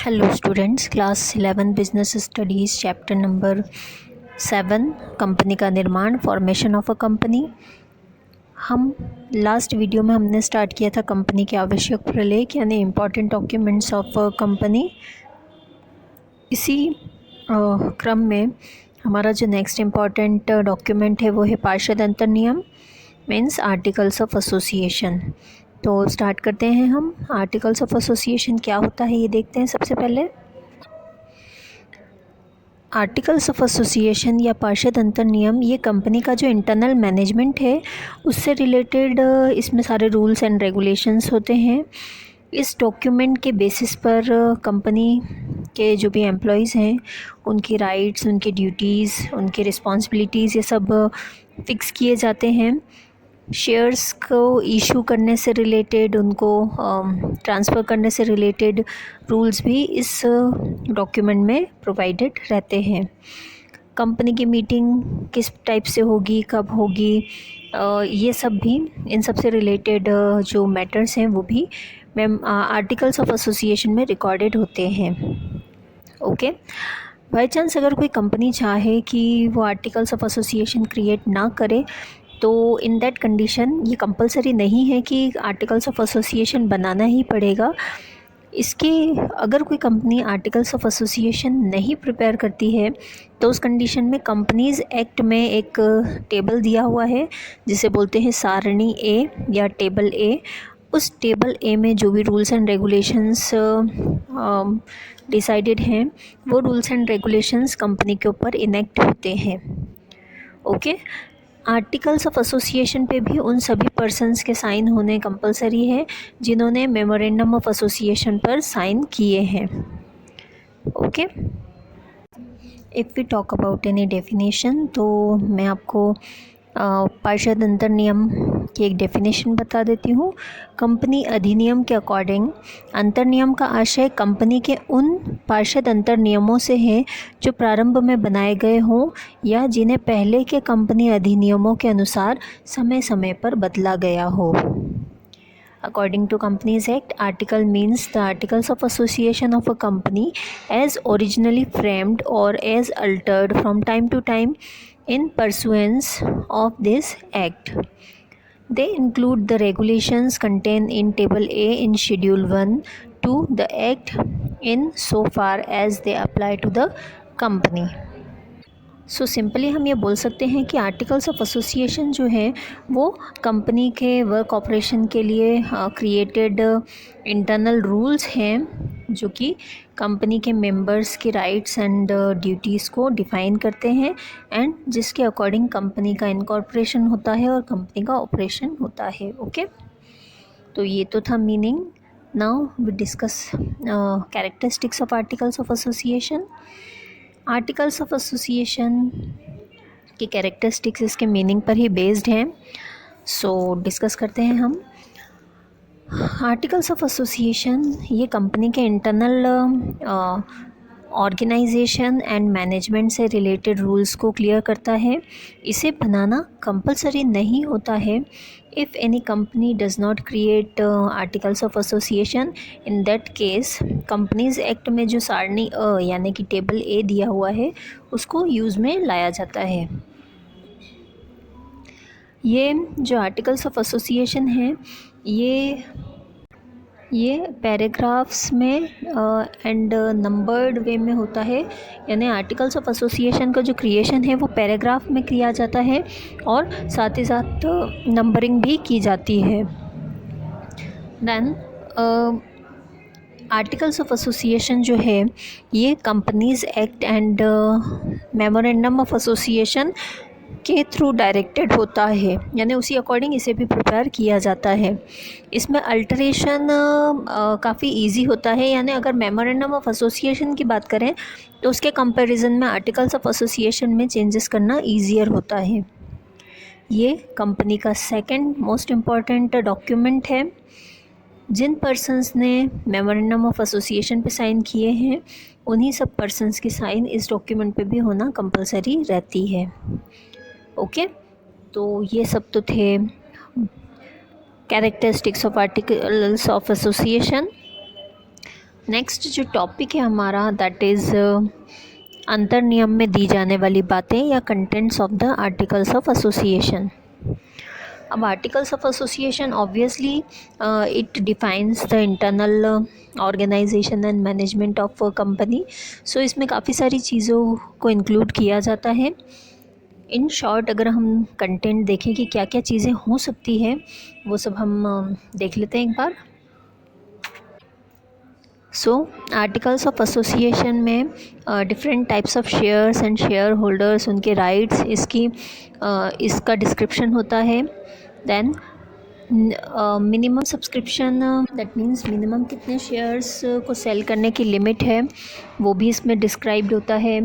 Hello students, class 11 business studies chapter number 7 company का निर्माण, formation of a company. हम last video में हमने स्टार्ट किया था कंपनी के आवश्यक प्रलेख यानी important documents of a company. इसी क्रम में हमारा जो नेक्स्ट इम्पॉर्टेंट डॉक्यूमेंट है वो है पार्षद अंतर नियम, मीन्स आर्टिकल्स ऑफ एसोसिएशन। तो स्टार्ट करते हैं हम। आर्टिकल्स ऑफ एसोसिएशन क्या होता है ये देखते हैं। सबसे पहले आर्टिकल्स ऑफ एसोसिएशन या पार्षद अंतर नियम ये कंपनी का जो इंटरनल मैनेजमेंट है उससे रिलेटेड इसमें सारे रूल्स एंड रेगुलेशंस होते हैं। इस डॉक्यूमेंट के बेसिस पर कंपनी के जो भी एम्प्लॉयज़ हैं उनकी राइट्स, उनकी ड्यूटीज़, उनकी रिस्पॉन्सिबिलिटीज़ ये सब फिक्स किए जाते हैं। शेयर्स को इशू करने से रिलेटेड, उनको ट्रांसफ़र करने से रिलेटेड रूल्स भी इस डॉक्यूमेंट में प्रोवाइडेड रहते हैं। कंपनी की मीटिंग किस टाइप से होगी, कब होगी, ये सब भी, इन सब से रिलेटेड जो मैटर्स हैं वो भी आर्टिकल्स ऑफ एसोसिएशन में रिकॉर्डेड होते हैं। ओके, बाई चांस अगर कोई कंपनी चाहे कि वो आर्टिकल्स ऑफ एसोसिएशन क्रिएट ना करे तो इन दैट कंडीशन ये कंपलसरी नहीं है कि आर्टिकल्स ऑफ एसोसिएशन बनाना ही पड़ेगा। इसके अगर कोई कंपनी आर्टिकल्स ऑफ एसोसिएशन नहीं प्रिपेयर करती है तो उस कंडीशन में कंपनीज़ एक्ट में एक टेबल दिया हुआ है जिसे बोलते हैं सारणी ए या टेबल ए। उस टेबल ए में जो भी रूल्स एंड रेगुलेशंस डिसाइडेड हैं वो रूल्स एंड रेगुलेशंस कंपनी के ऊपर इनेक्ट होते हैं। ओके, आर्टिकल्स ऑफ एसोसिएशन पे भी उन सभी पर्सन्स के साइन होने कंपलसरी है जिन्होंने मेमोरेंडम ऑफ एसोसिएशन पर साइन किए हैं। Okay, if we talk about any definition तो मैं आपको पार्षद अंतर नियम की एक डेफिनेशन बता देती हूँ। कंपनी अधिनियम के अकॉर्डिंग अंतर नियम का आशय कंपनी के उन पार्षद अंतर नियमों से है जो प्रारंभ में बनाए गए हों या जिन्हें पहले के कंपनी अधिनियमों के अनुसार समय समय पर बदला गया हो। According to Companies Act, article means the articles of association of a company as originally framed or as altered from time to time in pursuance of this act. They include the regulations contained in Table A in Schedule 1 to the act in so far as they apply to the company. So simply हम ये बोल सकते हैं कि articles of association जो है वो company के वर्क ऑपरेशन के लिए क्रिएटेड इंटरनल रूल्स हैं जो कि कंपनी के मेंबर्स की राइट्स एंड ड्यूटीज़ को डिफ़ाइन करते हैं एंड जिसके अकॉर्डिंग कंपनी का इनकॉर्पोरेशन होता है और कंपनी का ऑपरेशन होता है। ओके, तो ये तो था meaning. Now we discuss characteristics of articles of association. Articles of association की कैरेक्टरिस्टिक्स इसके मीनिंग पर ही बेस्ड हैं। सो डिस्कस करते हैं हम। आर्टिकल्स ऑफ एसोसिएशन ये कंपनी के इंटरनल ऑर्गेनाइजेशन एंड मैनेजमेंट से रिलेटेड रूल्स को क्लियर करता है। इसे बनाना कंपलसरी नहीं होता है। If any company does not create articles of association, in that case companies act में जो सारणी अ यानी कि टेबल ए दिया हुआ है उसको यूज़ में लाया जाता है। ये जो आर्टिकल्स ऑफ एसोसिएशन है ये पैराग्राफ्स में एंड नंबर्ड वे में होता है, यानी आर्टिकल्स ऑफ एसोसिएशन का जो क्रिएशन है वो पैराग्राफ में किया जाता है और साथ ही साथ नंबरिंग भी की जाती है। देन आर्टिकल्स ऑफ एसोसिएशन जो है ये companies act and memorandum of association के थ्रू डायरेक्टेड होता है, यानी उसी अकॉर्डिंग इसे भी प्रिपेयर किया जाता है। इसमें अल्टरेशन काफ़ी इजी होता है, यानी अगर मेमोरेंडम ऑफ एसोसिएशन की बात करें तो उसके कंपैरिजन में आर्टिकल्स ऑफ एसोसिएशन में चेंजेस करना ईजियर होता है। ये कंपनी का सेकंड मोस्ट इम्पॉर्टेंट डॉक्यूमेंट है। जिन पर्सन्स ने मेमोरेंडम ऑफ एसोसिएशन पे साइन किए हैं उन्हीं सब पर्सन्स की साइन इस डॉक्यूमेंट पे भी होना कंपलसरी रहती है। ओके, तो ये सब तो थे characteristics of articles of association. Next जो टॉपिक है हमारा दैट इज़ अंतर नियम में दी जाने वाली बातें या contents of the articles of association. अब articles of association obviously it defines the internal organisation and management of company. So इसमें काफ़ी सारी चीज़ों को इंक्लूड किया जाता है। इन शॉर्ट अगर हम कंटेंट देखें कि क्या क्या चीज़ें हो सकती हैं, वो सब हम देख लेते हैं एक बार। सो आर्टिकल्स ऑफ एसोसिएशन में different types of shares and shareholders, उनके राइट्स, इसका डिस्क्रिप्शन होता है। Then minimum subscription, that means minimum कितने शेयर्स को सेल करने की लिमिट है, वो भी इसमें डिस्क्राइब्ड होता है।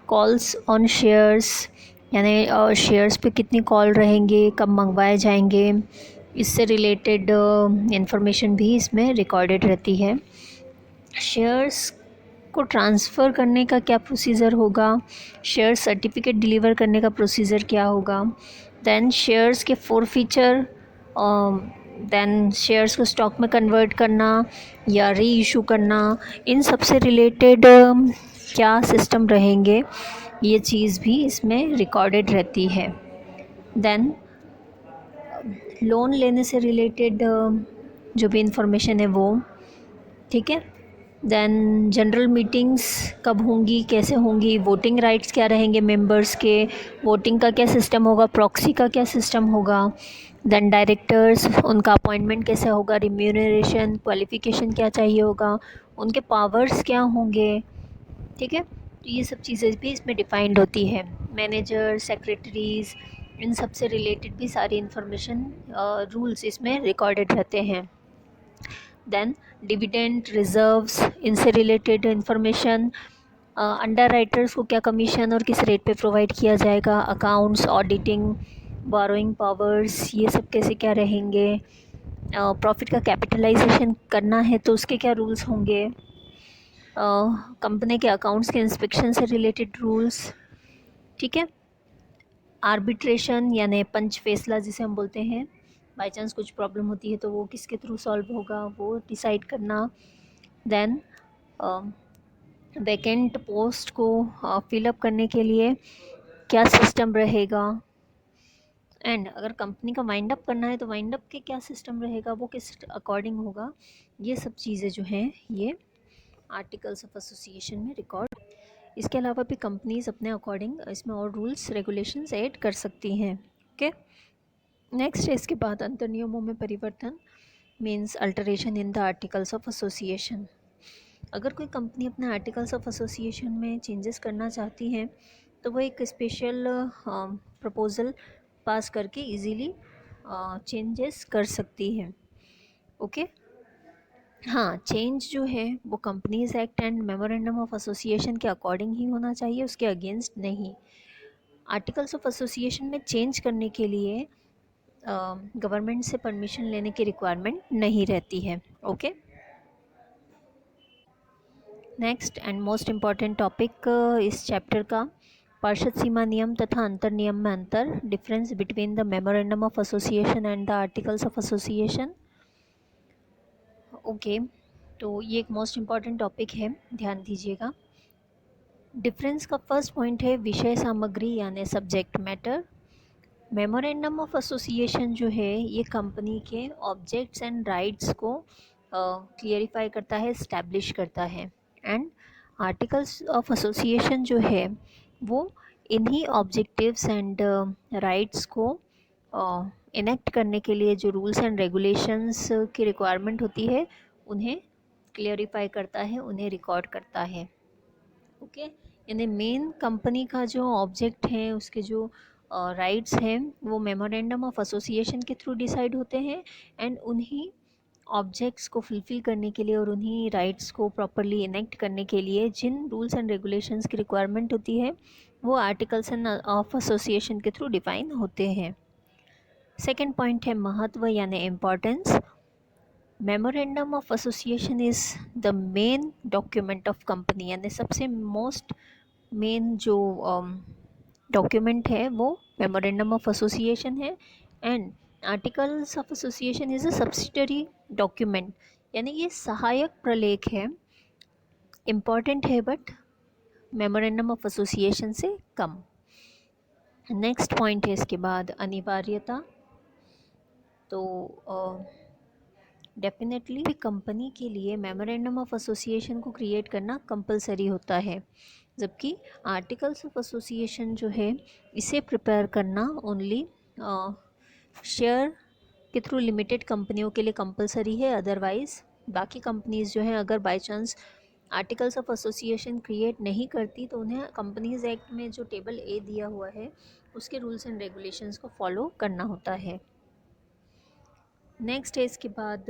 कॉल्स ऑन शेयर्स, यानी शेयर्स पे कितनी कॉल रहेंगे, कब मंगवाए जाएंगे, इससे रिलेटेड इंफॉर्मेशन भी इसमें रिकॉर्डेड रहती है। शेयर्स को ट्रांसफ़र करने का क्या प्रोसीजर होगा, शेयर सर्टिफिकेट डिलीवर करने का प्रोसीजर क्या होगा, देन शेयर्स के फॉरफीचर, देन शेयर्स को स्टॉक में कन्वर्ट करना या री इशू करना, इन सब से रिलेटेड क्या सिस्टम रहेंगे, ये चीज़ भी इसमें रिकॉर्डेड रहती है। देन लोन लेने से रिलेटेड जो भी इंफॉर्मेशन है वो, ठीक है। देन जनरल मीटिंग्स कब होंगी, कैसे होंगी, वोटिंग राइट्स क्या रहेंगे मेंबर्स के, वोटिंग का क्या सिस्टम होगा, प्रॉक्सी का क्या सिस्टम होगा, देन डायरेक्टर्स, उनका अपॉइंटमेंट कैसे होगा, रिम्यूनरेशन, क्वालिफ़िकेशन क्या चाहिए होगा, उनके पावर्स क्या होंगे, ठीक है। तो ये सब चीज़ें भी इसमें डिफाइंड होती है। मैनेजर, सेक्रेटरीज़, इन सब से रिलेटेड भी सारी इन्फॉर्मेशन, रूल्स इसमें रिकॉर्डेड रहते हैं। देन डिविडेंड रिजर्व्स, इनसे रिलेटेड इंफॉर्मेशन, अंडर राइटर्स को क्या कमीशन और किस रेट पे प्रोवाइड किया जाएगा, अकाउंट्स, ऑडिटिंग, बोरोइंग पावर्स, ये सब कैसे क्या रहेंगे, प्रॉफिट का कैपिटलाइजेशन करना है तो उसके क्या रूल्स होंगे, कंपनी के अकाउंट्स के इंस्पेक्शन से रिलेटेड रूल्स, ठीक है। आर्बिट्रेशन यानी पंच फैसला जिसे हम बोलते हैं, बाई चांस कुछ प्रॉब्लम होती है तो वो किसके थ्रू सॉल्व होगा, वो डिसाइड करना। देन वैकेंट पोस्ट को फिलअप करने के लिए क्या सिस्टम रहेगा, एंड अगर कंपनी का वाइंड अप करना है तो वाइंड अप के क्या सिस्टम रहेगा, वो किस अकॉर्डिंग होगा। ये सब चीज़ें जो हैं ये आर्टिकल्स ऑफ एसोसिएशन में रिकॉर्ड। इसके अलावा भी कंपनीज अपने अकॉर्डिंग इसमें और रूल्स रेगुलेशंस ऐड कर सकती हैं। ओके, नेक्स्ट है इसके बाद अंतर नियमों में परिवर्तन, means alteration in the articles of association. अगर कोई कंपनी अपने आर्टिकल्स ऑफ एसोसिएशन में चेंजेस करना चाहती हैं तो वो एक स्पेशल प्रपोज़ल पास करके इजीली चेंजेस कर सकती है। ओके, हाँ, चेंज जो है वो companies act and memorandum of association के अकॉर्डिंग ही होना चाहिए, उसके अगेंस्ट नहीं। आर्टिकल्स ऑफ एसोसिएशन में चेंज करने के लिए गवर्नमेंट से परमिशन लेने की रिक्वायरमेंट नहीं रहती है। Okay, next and most important topic इस चैप्टर का, पार्षद सीमा नियम तथा अंतर नियम में अंतर, difference between the memorandum of association and the articles of association. Okay, तो ये एक मोस्ट इम्पॉर्टेंट टॉपिक है, ध्यान दीजिएगा। डिफरेंस का फर्स्ट पॉइंट है विषय सामग्री यानी subject matter. Memorandum of association जो है ये कंपनी के ऑब्जेक्ट्स एंड राइट्स को क्लियरिफाई करता है, इस्टेब्लिश करता है। एंड आर्टिकल्स ऑफ एसोसिएशन जो है वो इन्हीं ऑब्जेक्टिव्स एंड राइट्स को इनेक्ट करने के लिए जो रूल्स एंड रेगुलेशंस की रिक्वायरमेंट होती है उन्हें क्लियरिफाई करता है, उन्हें रिकॉर्ड करता है। ओके, यानी मेन कंपनी का जो ऑब्जेक्ट है, उसके जो राइट्स हैं वो मेमोरेंडम ऑफ एसोसिएशन के थ्रू डिसाइड होते हैं, एंड उन्हीं ऑब्जेक्ट्स को फुलफ़िल करने के लिए और उन्हीं राइट्स को प्रॉपरली इनेक्ट करने के लिए जिन रूल्स एंड रेगुलेशंस की रिक्वायरमेंट होती है वो आर्टिकल्स ऑफ एसोसिएशन के थ्रू डिफाइन होते हैं। सेकेंड पॉइंट है महत्व यानी importance. Memorandum of association is the main document of company, यानी सबसे मोस्ट मेन जो डॉक्यूमेंट है वो मेमोरेंडम ऑफ एसोसिएशन है। And articles of association is a subsidiary document, यानी ये सहायक प्रलेख है इम्पॉर्टेंट है बट मेमोरेंडम ऑफ एसोसिएशन से कम। नेक्स्ट पॉइंट है इसके बाद अनिवार्यता। तो डेफिनेटली कंपनी के लिए मेमोरेंडम ऑफ एसोसिएशन को क्रिएट करना कंपलसरी होता है, जबकि आर्टिकल्स ऑफ एसोसिएशन जो है इसे प्रिपेयर करना ओनली शेयर के थ्रू लिमिटेड कंपनियों के लिए कंपलसरी है। अदरवाइज़ बाकी कंपनीज़ जो हैं अगर by chance articles of association create नहीं करती तो उन्हें कंपनीज एक्ट में जो टेबल ए दिया हुआ है उसके रूल्स एंड रेगुलेशंस को फॉलो करना होता है। नेक्स्ट है इसके बाद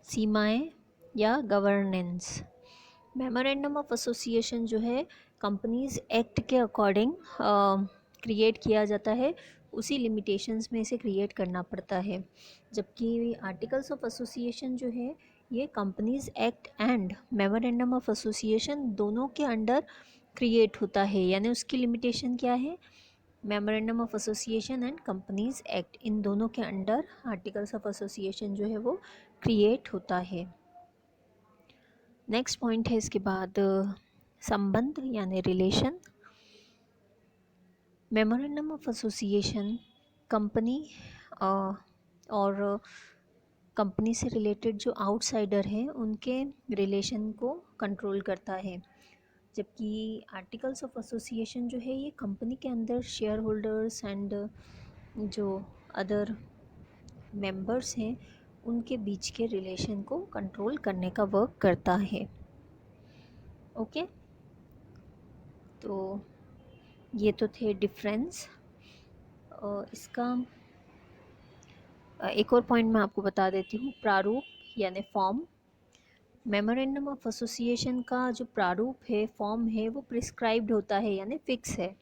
सीमाएं या गवर्नेंस। मेमोरेंडम ऑफ एसोसिएशन जो है कंपनीज एक्ट के अकॉर्डिंग क्रिएट किया जाता है, उसी लिमिटेशंस में इसे क्रिएट करना पड़ता है। जबकि आर्टिकल्स ऑफ एसोसिएशन जो है ये companies act and memorandum of association दोनों के अंडर क्रिएट होता है, यानी उसकी लिमिटेशन क्या है, memorandum of association and companies act in दोनों के अंडर आर्टिकल्स ऑफ एसोसिएशन जो है वो क्रिएट होता है। नेक्स्ट पॉइंट है इसके बाद संबंध यानी relation. Memorandum of association company और कंपनी से रिलेटेड जो आउटसाइडर हैं उनके रिलेशन को कंट्रोल करता है, जबकि आर्टिकल्स ऑफ एसोसिएशन जो है ये कंपनी के अंदर शेयर होल्डर्स एंड जो अदर मेंबर्स हैं उनके बीच के रिलेशन को कंट्रोल करने का वर्क करता है। ओके, तो ये तो थे डिफरेंस। इसका एक और पॉइंट मैं आपको बता देती हूँ, प्रारूप यानी फॉर्म। मेमोरेंडम ऑफ एसोसिएशन का जो प्रारूप है, फॉर्म है, वो प्रिस्क्राइब्ड होता है यानी फिक्स है,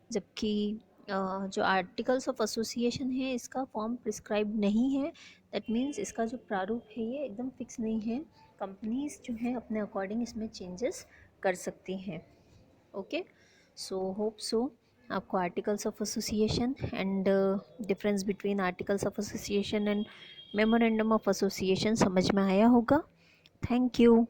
जबकि जो आर्टिकल्स ऑफ एसोसिएशन है इसका फॉर्म प्रिस्क्राइब नहीं है। दैट मीन्स इसका जो प्रारूप है ये एकदम फिक्स नहीं है, कंपनीज जो है अपने अकॉर्डिंग इसमें चेंजेस कर सकती हैं। ओके, सो होप सो आपको articles of association and difference between articles of association and memorandum of association समझ में आया होगा। Thank you.